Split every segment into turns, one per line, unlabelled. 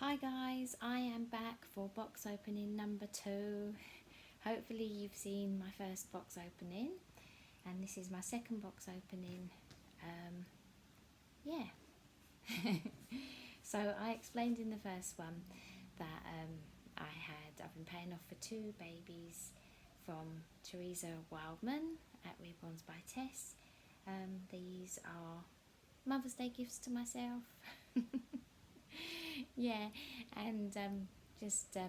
Hi guys, I am back for box opening number 2. Hopefully you've seen my first box opening, and this is my second box opening. Yeah. So I explained in the first one that I've been paying off for 2 babies from Teresa Wildman at Reborns by Tess. These are Mother's Day gifts to myself. Yeah, and just to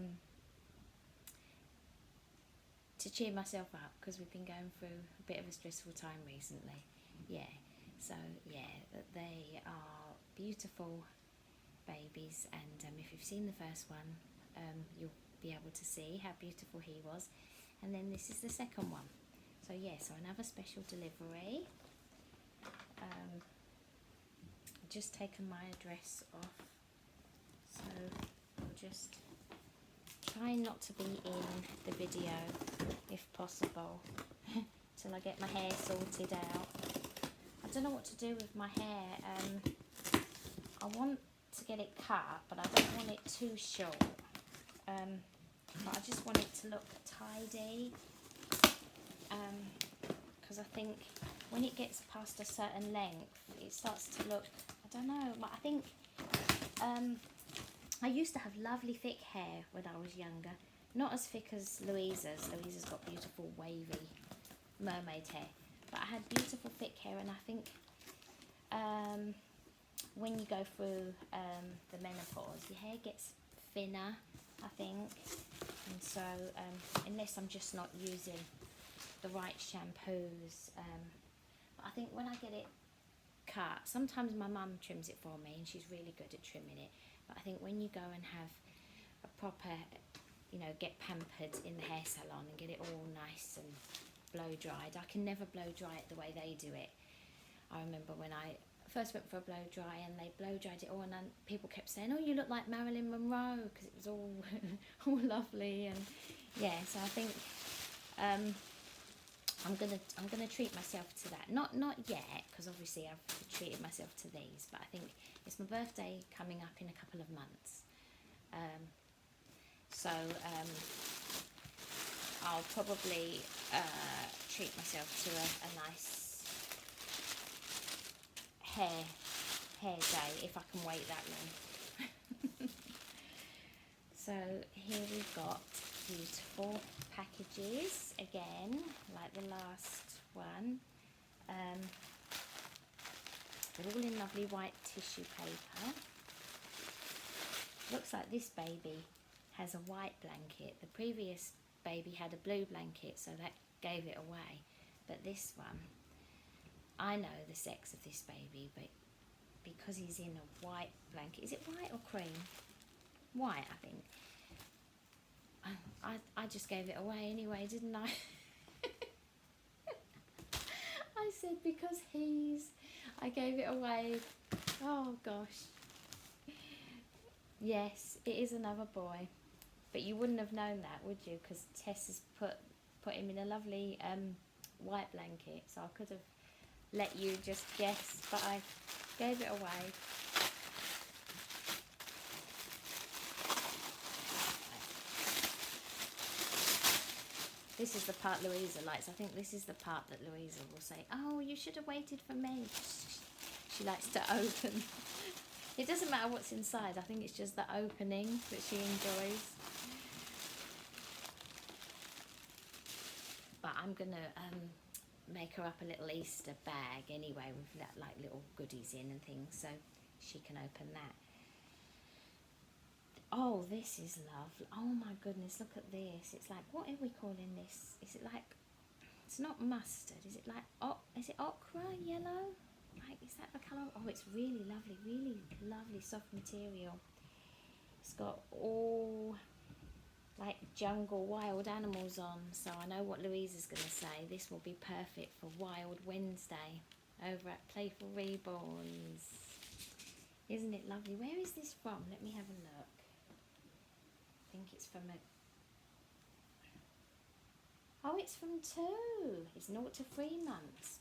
cheer myself up, because we've been going through a bit of a stressful time recently. Yeah, so yeah, they are beautiful babies, and if you've seen the first one, you'll be able to see how beautiful he was. And then this is the second one. So yeah, so another special delivery. Just taken my address off, so I'll just try not to be in the video if possible till I get my hair sorted out. I don't know what to do with my hair. I want to get it cut, but I don't want it too short. But I just want it to look tidy, because I think when it gets past a certain length, it starts to look, I don't know, I think I used to have lovely thick hair when I was younger. Not as thick as Louisa's. Louisa's got beautiful wavy mermaid hair. But I had beautiful thick hair, and I think when you go through the menopause, your hair gets thinner, I think. And so, unless I'm just not using the right shampoos, but I think when I get it cut, sometimes my mum trims it for me, and she's really good at trimming it. But I think when you go and have a proper, get pampered in the hair salon and get it all nice and blow dried. I can never blow dry it the way they do it. I remember when I first went for a blow dry, and they blow dried it all, and then people kept saying, "Oh, you look like Marilyn Monroe," because it was all all lovely. And yeah, so I think I'm gonna treat myself to that. Not yet, because obviously I've treated myself to these, but I think it's my birthday coming up in a couple of months. So I'll probably treat myself to a nice hair day, if I can wait that long. So here we've got beautiful packages again, like the last one. They're all in lovely white tissue paper. Looks like this baby has a white blanket. The previous baby had a blue blanket, so that gave it away. But this one, I know the sex of this baby, but because he's in a white blanket, is it white or cream? White, I think. I just gave it away anyway, didn't I? I said because I gave it away. Oh gosh. Yes, it is another boy. But you wouldn't have known that, would you? Because Tess has put him in a lovely white blanket, so I could have let you just guess, but I gave it away. This is the part Louisa likes. I think this is the part that Louisa will say, "Oh, you should have waited for me." She likes to open. It doesn't matter what's inside. I think it's just the opening that she enjoys. But I'm going to make her up a little Easter bag anyway, with like little goodies in and things, so she can open that. Oh, this is lovely. Oh my goodness, look at this. It's like, what are we calling this? Is it like, it's not mustard, is it like, is it ochre, yellow? Like, is that the colour? Oh, it's really lovely soft material. It's got all like jungle wild animals on, so I know what Louisa's going to say. This will be perfect for Wild Wednesday over at Playful Reborns. Isn't it lovely? Where is this from? Let me have a look. I think it's from oh, it's from 2. It's 0 to 3 months.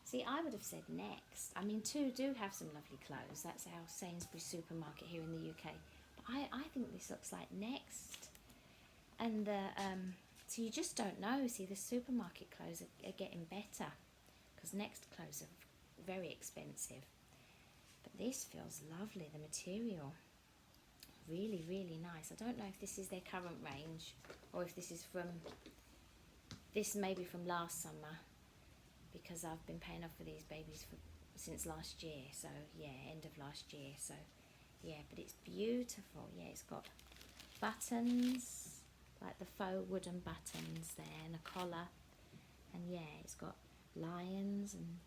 See, I would have said Next. I mean, 2 do have some lovely clothes. That's our Sainsbury's supermarket here in the UK. I think this looks like Next. And so you just don't know. See, the supermarket clothes are getting better because Next clothes are very expensive. But this feels lovely, the material. Really, really nice. I don't know if this is their current range or if this is from, this maybe from last summer, because I've been paying off for these babies since last year. So yeah, end of last year. So yeah, but it's beautiful. Yeah, it's got buttons, like the faux wooden buttons there, and a collar. And yeah, it's got lions and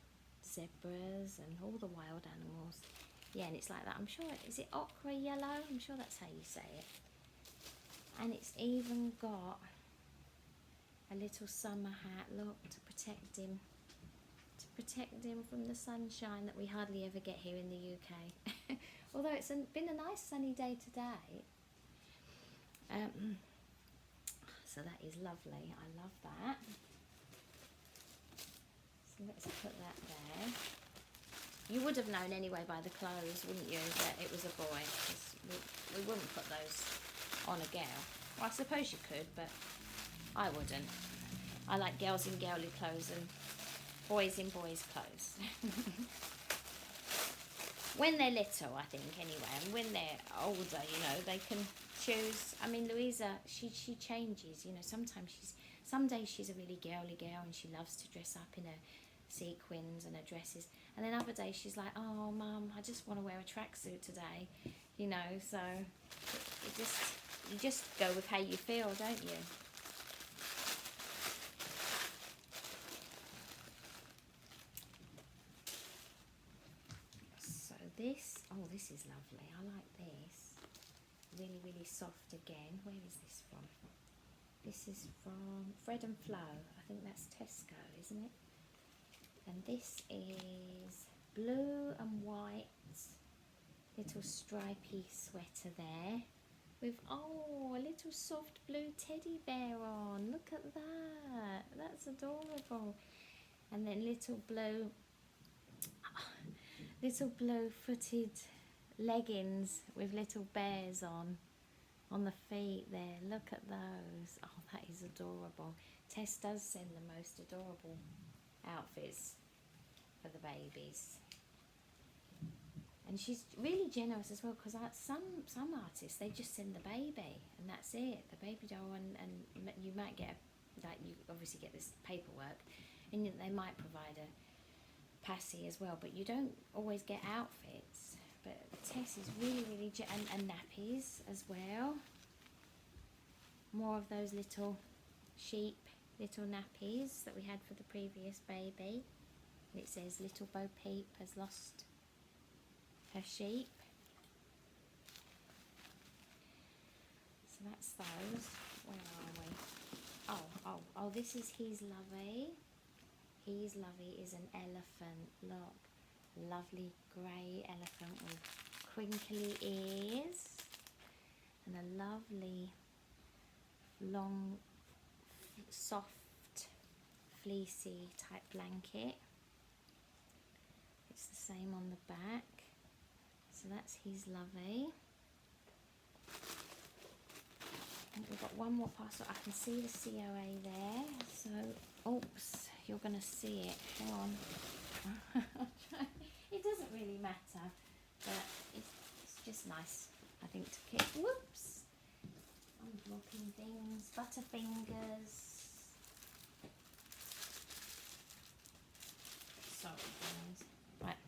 zebras and all the wild animals. Yeah, and it's like that. I'm sure, is it ochre yellow? I'm sure that's how you say it. And it's even got a little summer hat, look, to protect him. To protect him from the sunshine that we hardly ever get here in the UK. Although it's been a nice sunny day today. So that is lovely. I love that. So let's put that there. You would have known anyway by the clothes, wouldn't you, that it was a boy? 'Cause we wouldn't put those on a girl. Well, I suppose you could, but I wouldn't. I like girls in girly clothes and boys in boys' clothes. When they're little, I think, anyway, and when they're older, you know, they can choose. I mean, Louisa, she changes, you know. Some days she's a really girly girl and she loves to dress up in her sequins and her dresses, and then other days she's like, oh mum, I just want to wear a tracksuit today, you know. So you just go with how you feel, don't you? So this is lovely. I like this. Really, really soft again. Where is this from? This is from Fred and Flo. I think that's Tesco, isn't it? And this is blue and white, little stripy sweater there with, oh, a little soft blue teddy bear on. Look at that. That's adorable. And then little blue footed leggings with little bears on the feet there. Look at those. Oh, that is adorable. Tess does send the most adorable outfits for the babies, and she's really generous as well, because some artists, they just send the baby and that's it, the baby doll, and you might get you obviously get this paperwork, and they might provide a passy as well, but you don't always get outfits. But Tess is really and nappies as well. More of those little sheep, little nappies that we had for the previous baby. And it says Little Bo Peep has lost her sheep. So that's those. Where are we? Oh, this is He's Lovey. He's Lovey is an elephant. Look, lovely grey elephant with crinkly ears and a lovely long, soft, fleecy type blanket. It's the same on the back. So that's He's Lovey. And we've got one more parcel. I can see the COA there. So, oops, you're going to see it. Hang on. It doesn't really matter, but it's just nice, I think, to keep. Whoops! I'm blocking things. Butterfingers. Sorry, guys. Right,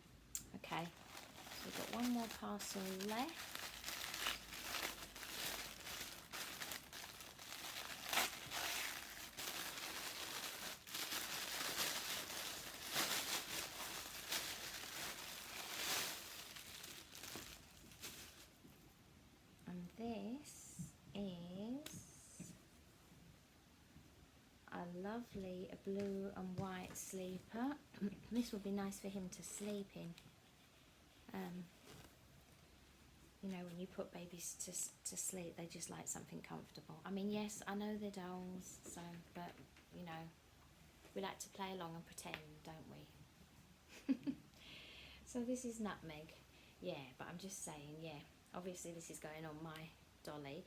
okay. So we've got one more parcel left. And this is a lovely blue and white sleeper. This would be nice for him to sleep in. You know, when you put babies to sleep, they just like something comfortable. I mean, yes, I know they're dolls, so, but, you know, we like to play along and pretend, don't we? So this is Nutmeg. Yeah, but I'm just saying, yeah, Obviously this is going on my dolly,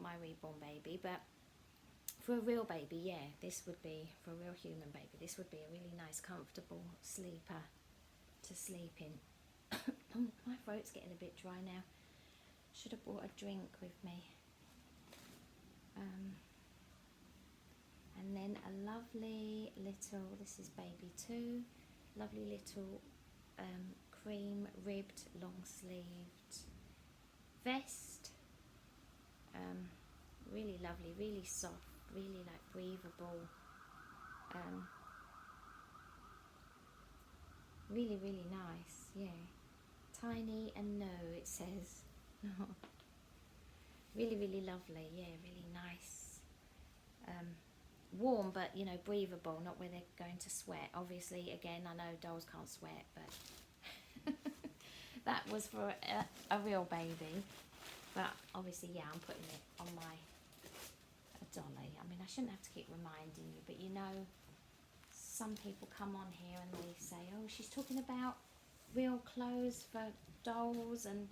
my reborn baby, but for a real baby, yeah, this would be, for a real human baby, this would be a really nice, comfortable sleeper to sleep in. My throat's getting a bit dry now. Should have brought a drink with me. And then a lovely little, this is baby 2, lovely little cream ribbed long sleeved vest. Really lovely, really soft, really like breathable. Really, really nice, yeah. Tiny and no, it says. Really, really lovely, yeah, really nice. Warm, but you know, breathable, not where they're going to sweat. Obviously, again, I know dolls can't sweat, but that was for a real baby. But obviously, yeah, I'm putting it on my dolly. I mean, I shouldn't have to keep reminding you, but you know, some people come on here and they say, oh, she's talking about real clothes for dolls and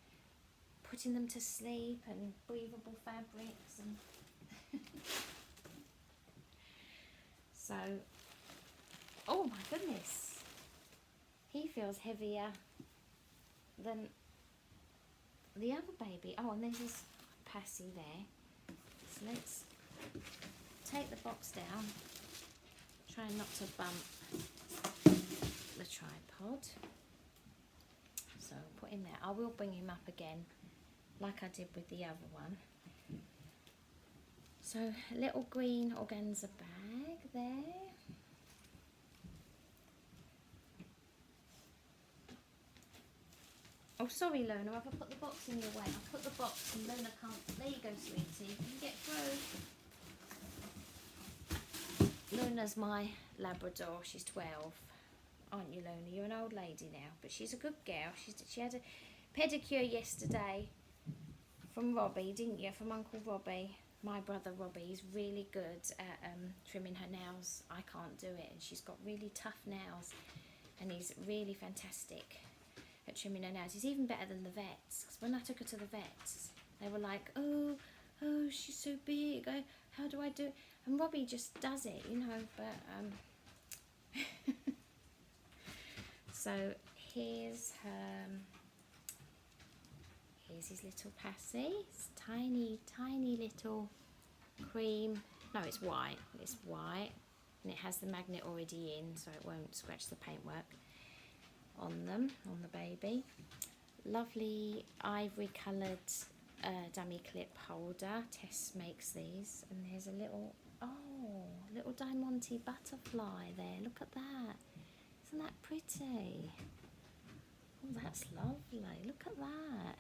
putting them to sleep and breathable fabrics and so, oh my goodness, he feels heavier than the other baby. Oh, and there's his passy there. So let's take the box down, try not to bump the tripod. So put him there. I will bring him up again like I did with the other one. So a little green organza bag there. Oh, sorry, Luna, have I put the box in your way? I put the box and Luna can't. There you go, sweetie. You can get through. Luna's my Labrador. She's 12. Aren't you, Luna? You're an old lady now, but she's a good girl. She had a pedicure yesterday from Robbie, didn't you? From Uncle Robbie. My brother Robbie. He's really good at trimming her nails. I can't do it, and she's got really tough nails, and he's really fantastic at trimming her nails. He's even better than the vets, because when I took her to the vets, they were like, oh, she's so big, how do I do it? And Robbie just does it, you know, but so here's his little passy. It's tiny little cream, no, it's white, and it has the magnet already in, so it won't scratch the paintwork on them, on the baby. Lovely ivory coloured dummy clip holder. Tess makes these, and there's a little Diamante butterfly there. Look at that, isn't that pretty? Oh, that's lovely, look at that.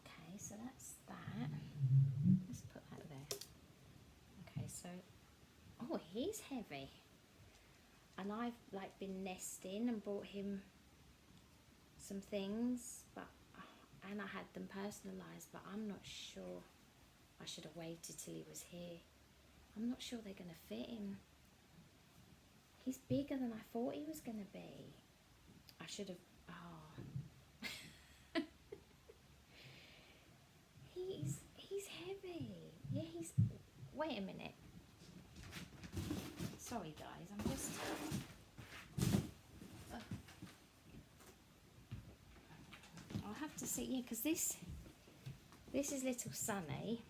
Okay, so that's that. Let's put that there. Okay, so, oh, he's heavy. And I've like been nesting and bought him some things, and I had them personalised, but I'm not sure. I should have waited till he was here. I'm not sure they're going to fit him. He's bigger than I thought he was going to be. I should have, he's heavy. Yeah, wait a minute. Sorry guys, I'm just... I'll have to see, yeah, because this is little Sunny,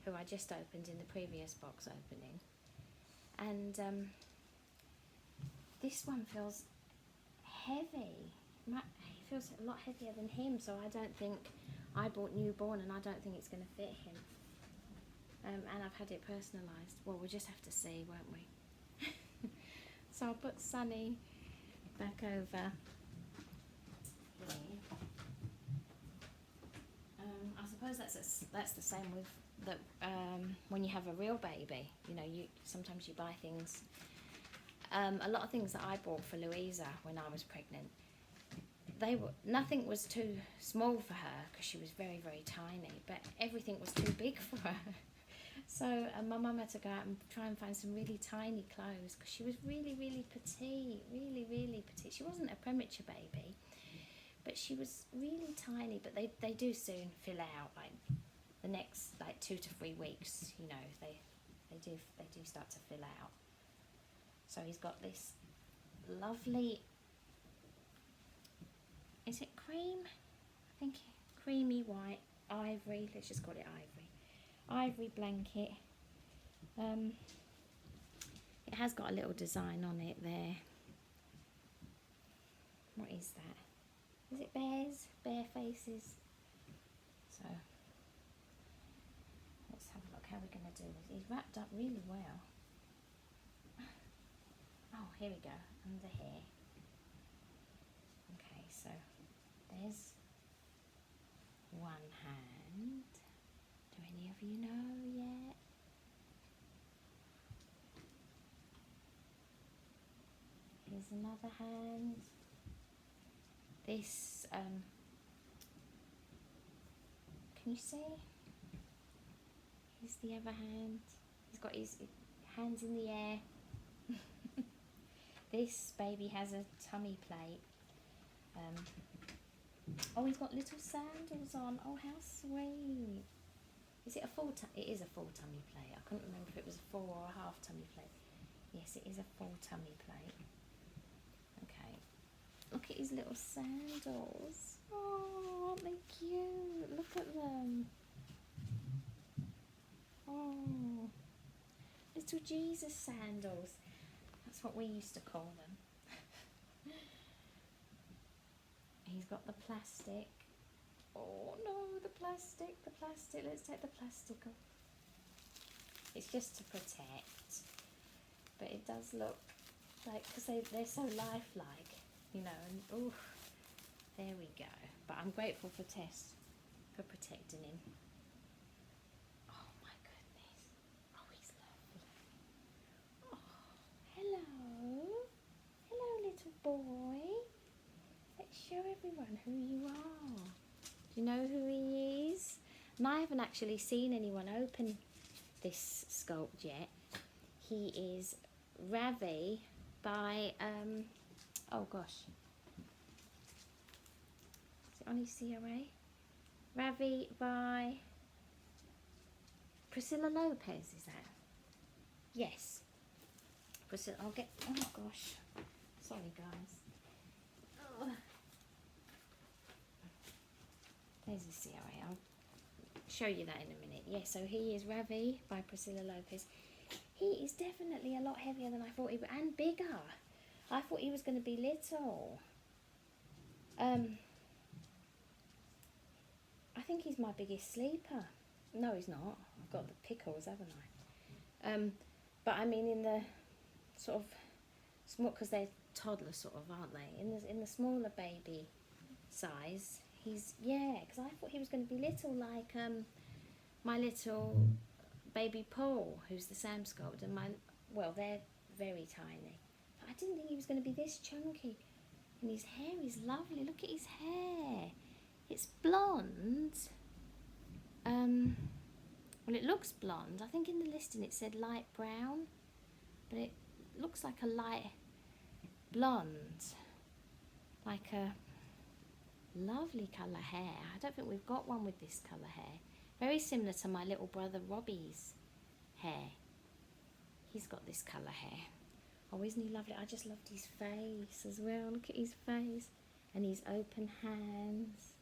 who I just opened in the previous box opening. And this one feels heavy. He feels a lot heavier than him, so I don't think... I bought newborn and I don't think it's going to fit him. And I've had it personalised. Well, we'll just have to see, won't we? So I'll put Sunny back over here. I suppose that's the same with when you have a real baby. You know, sometimes you buy things. A lot of things that I bought for Louisa when I was pregnant, nothing was too small for her because she was very, very tiny, but everything was too big for her. So my mum had to go out and try and find some really tiny clothes because she was really, really petite, really, really petite. She wasn't a premature baby, but she was really tiny. But they do soon fill out, like the next like 2 to 3 weeks. You know, they do start to fill out. So he's got this lovely, is it cream? I think creamy white ivory. Let's just call it ivory blanket. It has got a little design on it there. What is that? Is it bears? Bear faces? So let's have a look how we're going to do this. He's wrapped up really well. Oh, here we go, under here. Okay, so there's one hand. Do any of you know yet? Here's another hand. This, can you see? Here's the other hand. He's got his hands in the air. This baby has a tummy plate. Oh, he's got little sandals on. Oh, how sweet. Is it a full it is a full tummy plate. I couldn't remember if it was a full or a half tummy plate. Yes, it is a full tummy plate. Okay. Look at his little sandals. Oh, aren't they cute? Look at them. Oh, little Jesus sandals. That's what we used to call them. He's got the plastic. Oh no, the plastic. Let's take the plastic off. It's just to protect. But it does look like, because they're so lifelike, you know, and oh, there we go. But I'm grateful for Tess for protecting him. Oh my goodness. Oh, he's lovely. Oh, hello. Hello, little boy. Let's show everyone who you are. Do you know who he is? And I haven't actually seen anyone open this sculpt yet. He is Ravi by, oh gosh. Is it on his CRA? Ravi by Priscilla Lopez, is that? Yes. Priscilla, I'll get, oh gosh. Sorry guys. Oh. There's his CRA. I'll show you that in a minute. Yeah, so he is Ravi by Priscilla Lopez. He is definitely a lot heavier than I thought he would, and bigger. I thought he was going to be little. I think he's my biggest sleeper. No, he's not. I've got the pickles, haven't I? But I mean in the sort of small, because they're toddler sort of, aren't they? In the smaller baby size, he's, yeah, because I thought he was going to be little, like my little baby Paul, who's the Sam Sculpt, and well, they're very tiny. But I didn't think he was going to be this chunky. And his hair is lovely. Look at his hair. It's blonde. Well, it looks blonde. I think in the listing it said light brown, but it looks like a light blonde, like a lovely colour hair. I don't think we've got one with this colour hair. Very similar to my little brother Robbie's hair. He's got this colour hair. Oh, isn't he lovely? I just loved his face as well. Look at his face and his open hands.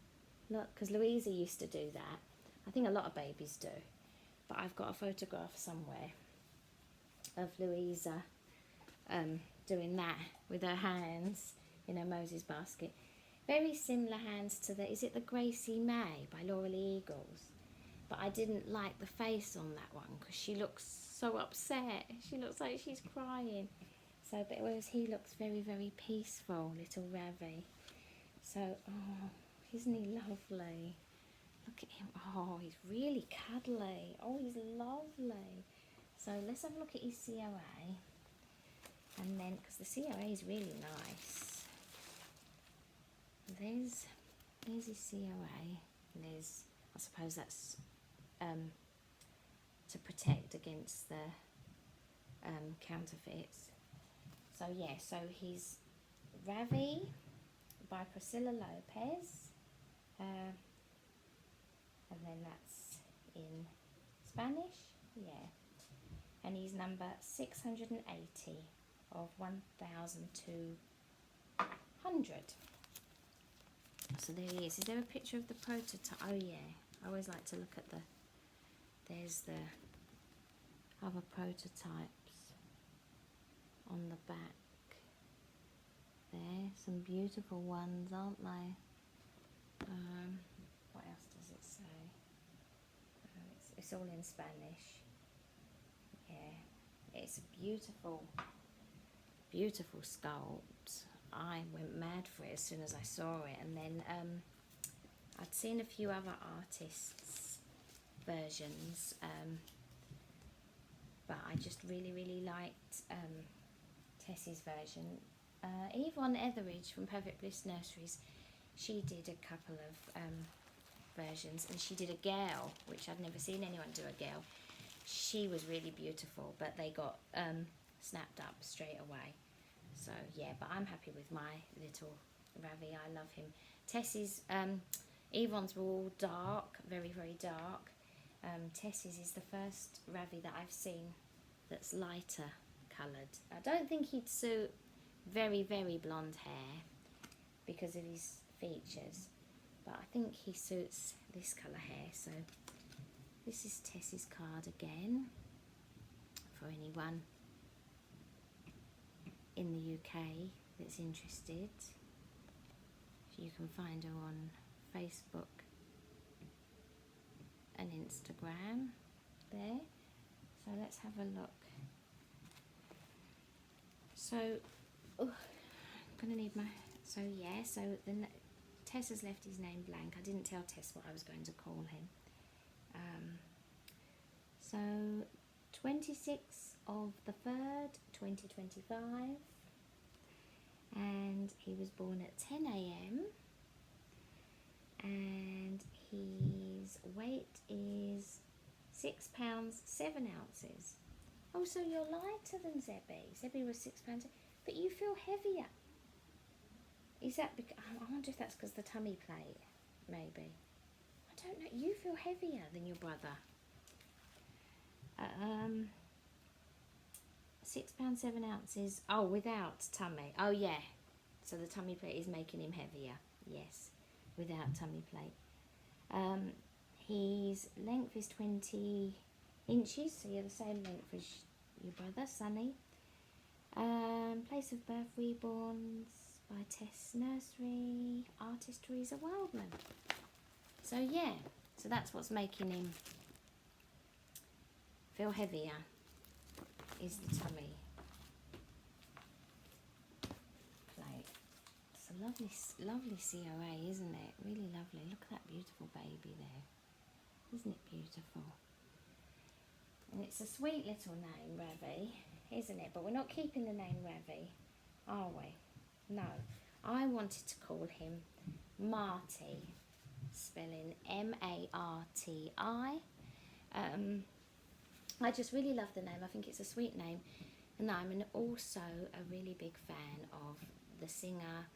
Look, because Louisa used to do that. I think a lot of babies do. But I've got a photograph somewhere of Louisa doing that with her hands in her Moses basket. Very similar hands to the, is it the Gracie May by Laura Lee Eagles? But I didn't like the face on that one because she looks so upset. She looks like she's crying. So, but whereas he looks very, very peaceful, little Ravi. So, oh, isn't he lovely? Look at him. Oh, he's really cuddly. Oh, he's lovely. So let's have a look at his COA. And then, because the COA is really nice. There's his COA. And there's, I suppose that's to protect against the counterfeits. So yeah, so he's Ravi by Priscilla Lopez. And then that's in Spanish, yeah. And he's number 680 of 1,200. So there he is. Is there a picture of the prototype? Oh yeah, I always like to look at there's the other prototypes on the back. There, some beautiful ones, aren't they? What else does it say? It's all in Spanish. Yeah, it's a beautiful, beautiful sculpt. I went mad for it as soon as I saw it, and then I'd seen a few other artists' versions, but I just really liked Tessie's version. Yvonne Etheridge from Perfect Bliss Nurseries, she did a couple of versions, and she did a girl, which I'd never seen anyone do a girl. She was really beautiful, but they got snapped up straight away. So yeah, but I'm happy with my little Ravi. I love him. Tessie's, Yvonne's were all dark, very dark. Tessie's is the first Ravi that I've seen that's lighter coloured. I don't think he'd suit very blonde hair because of his features, but I think he suits this colour hair. So this is Tessie's card again for anyone in the UK that's interested. You can find her on Facebook and Instagram there. So let's have a look. So I'm gonna need my, so yeah, so then Tess has left his name blank. I didn't tell Tess what I was going to call him. So 26th of the 3rd, 2025, and he was born at 10 a.m. and his weight is 6 pounds 7 ounces. Oh, so you're lighter than Zebby. Zebby was 6 pounds, but you feel heavier. Is that because, I wonder if that's because the tummy plate, maybe. I don't know. You feel heavier than your brother. 6 pounds 7 ounces. Oh, without tummy. Oh yeah. So the tummy plate is making him heavier. Yes, without tummy plate. His length is 20 inches, so you're the same length as your brother, Sonny. Place of birth, Reborns by Tess Nursery. Artist Teresa Wildman. So yeah, so that's what's making him feel heavier, is the tummy plate. It's a lovely COA, isn't it? Really lovely. Look at that beautiful baby there. Isn't it beautiful? And it's a sweet little name, Ravi, isn't it? But we're not keeping the name Ravi, are we? No. I wanted to call him Marty, spelling M-A-R-T-I. I just really love the name. I think it's a sweet name. And I'm also a really big fan of the singer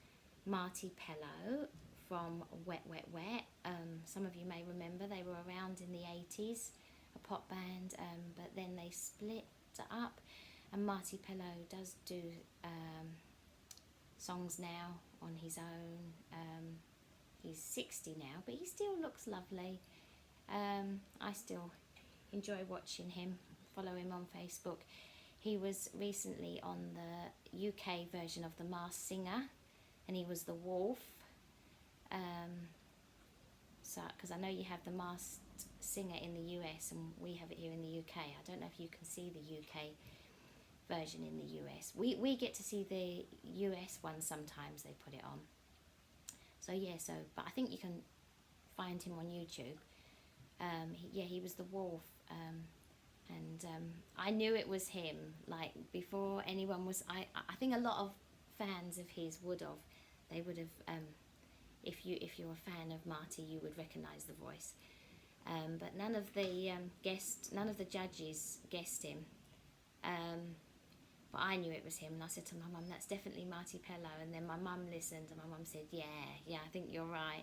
Marti Pellow from Wet Wet Wet. Some of you may remember they were around in the 80s, a pop band, but then they split up, and Marti Pellow does do songs now on his own. He's 60 now, but he still looks lovely. I still enjoy watching him, follow him on Facebook. He was recently on the UK version of The Masked Singer, and he was the wolf. So, because I know you have The Masked Singer in the US and we have it here in the UK. I don't know if you can see the UK version in the US. We get to see the US one sometimes, they put it on. So yeah, but I think you can find him on YouTube. He was the wolf, and I knew it was him, like, before anyone was. I think a lot of fans of his would have, if you're a fan of Marty, you would recognise the voice. But none of the judges guessed him. But I knew it was him, and I said to my mum, that's definitely Marty Pellow. And then my mum listened, and my mum said, yeah, I think you're right.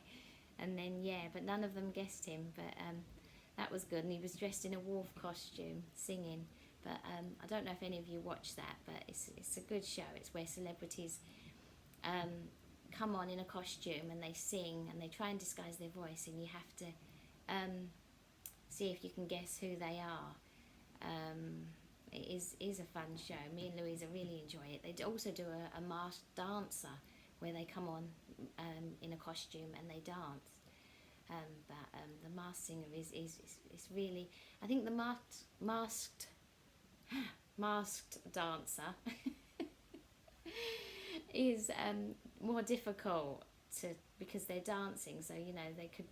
And then, but none of them guessed him. But that was good. And he was dressed in a wolf costume, singing. But I don't know if any of you watch that, but it's a good show. It's where celebrities come on in a costume and they sing and they try and disguise their voice, and you have to see if you can guess who they are. It is a fun show. Me and Louisa really enjoy it. They also do a masked dancer where they come on in a costume and they dance. But the Masked Singer is really, I think the masked dancer is more difficult because they're dancing. So they could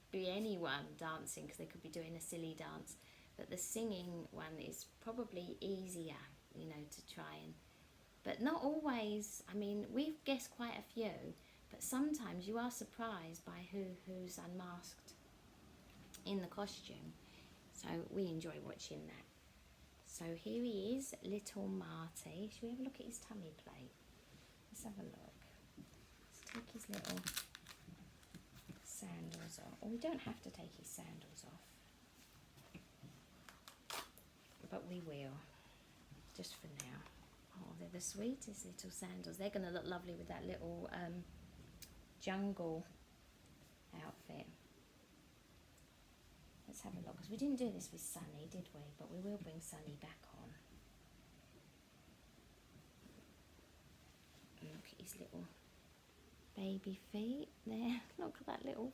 be anyone dancing because they could be doing a silly dance. But the singing one is probably easier, to try and... But not always. I mean, we've guessed quite a few, but sometimes you are surprised by who's unmasked in the costume. So we enjoy watching that. So here he is, little Marty. Should we have a look at his tummy plate? Let's have a look. Let's take his little sandals off. Or we don't have to take his sandals off. But we will, just for now. Oh, they're the sweetest little sandals. They're going to look lovely with that little jungle outfit. Let's have a look, because we didn't do this with Sunny, did we? But we will bring Sunny back on. Look at his little baby feet there. Look at that little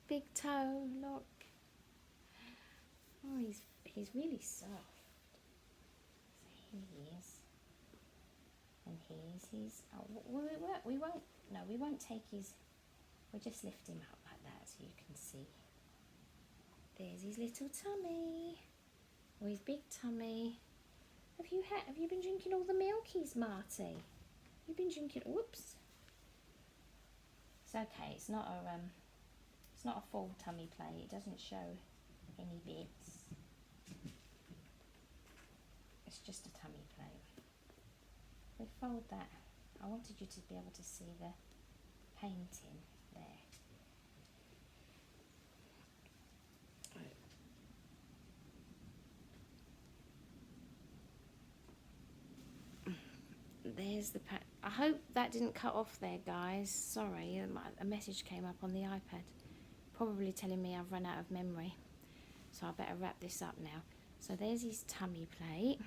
big toe, look. Oh, he's really soft. So here he is. And here's his... Oh, we won't take his... We'll just lift him up like that so you can see. There's his little tummy. Or his big tummy. Have you been drinking all the milkies, Marty? You've been drinking... Whoops. It's okay. It's not a full tummy plate. It doesn't show any bits. It's just a tummy plate. We fold that. I wanted you to be able to see the painting there. There's the I hope that didn't cut off there, guys. Sorry, a message came up on the iPad, probably telling me I've run out of memory. So I better wrap this up now. So there's his tummy plate.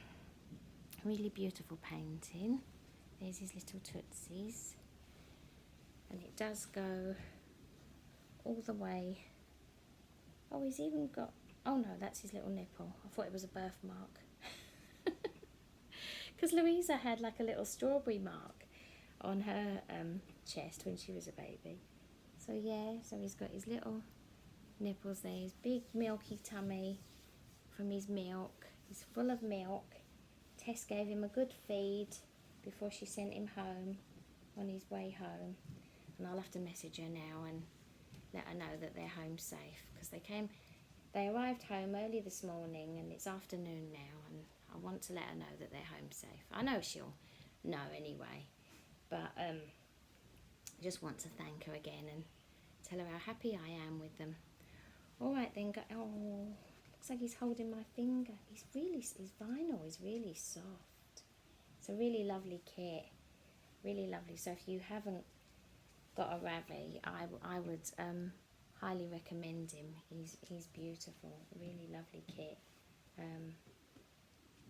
Really beautiful painting. There's his little tootsies. And it does go all the way. Oh, he's even got... Oh no, that's his little nipple. I thought it was a birthmark. Because Louisa had like a little strawberry mark on her chest when she was a baby. So yeah, so he's got his little nipples there, his big milky tummy from his milk. He's full of milk. Tess gave him a good feed before she sent him home on his way home. And I'll have to message her now and let her know that they're home safe, because they arrived home early this morning and it's afternoon now, and I want to let her know that they're home safe. I know she'll know anyway, but I just want to thank her again and tell her how happy I am with them. All right then, oh, looks like he's holding my finger. His vinyl is really soft. It's a really lovely kit, really lovely. So if you haven't got a Ravi, I would highly recommend him. He's beautiful, really lovely kit.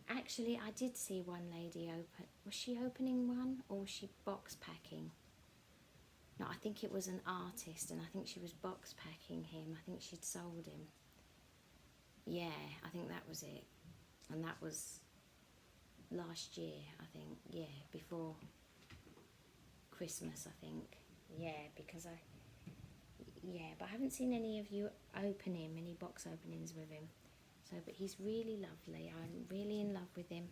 Actually, I did see one lady open. Was she opening one or was she box packing? No, I think it was an artist, and I think she was box packing him. I think she'd sold him. Yeah, I think that was it. And that was last year, I think. Yeah, before Christmas, I think. Yeah, because but I haven't seen any of you open him, any box openings with him. So, but he's really lovely. I'm really in love with him.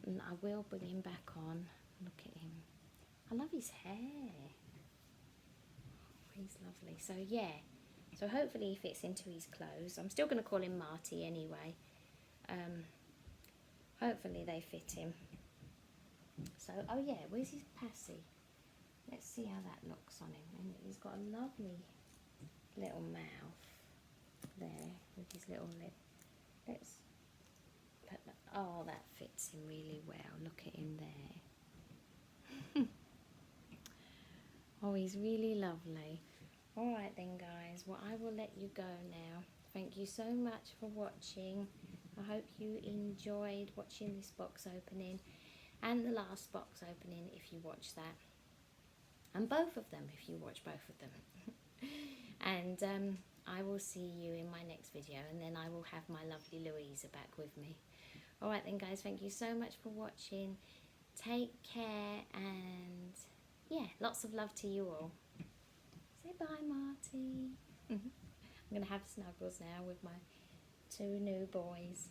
And I will bring him back on. Look at him. I love his hair. He's lovely. So, yeah. So, hopefully he fits into his clothes. I'm still going to call him Marty anyway. Hopefully they fit him. So, oh yeah, where's his passy? Let's see how that looks on him. And he's got a lovely little mouth there with his little lip. Let's put that. Oh, that fits him really well. Look at him there. Oh, he's really lovely. All right then, guys. Well, I will let you go now. Thank you so much for watching. I hope you enjoyed watching this box opening and the last box opening if you watch that, and both of them if you watch both of them. And I will see you in my next video, and then I will have my lovely Louisa back with me. All right then, guys. Thank you so much for watching. Take care, and yeah, lots of love to you all. Say bye, Marty. I'm going to have snuggles now with my 2 new boys.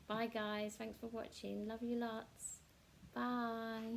Bye, guys. Thanks for watching. Love you lots. Bye.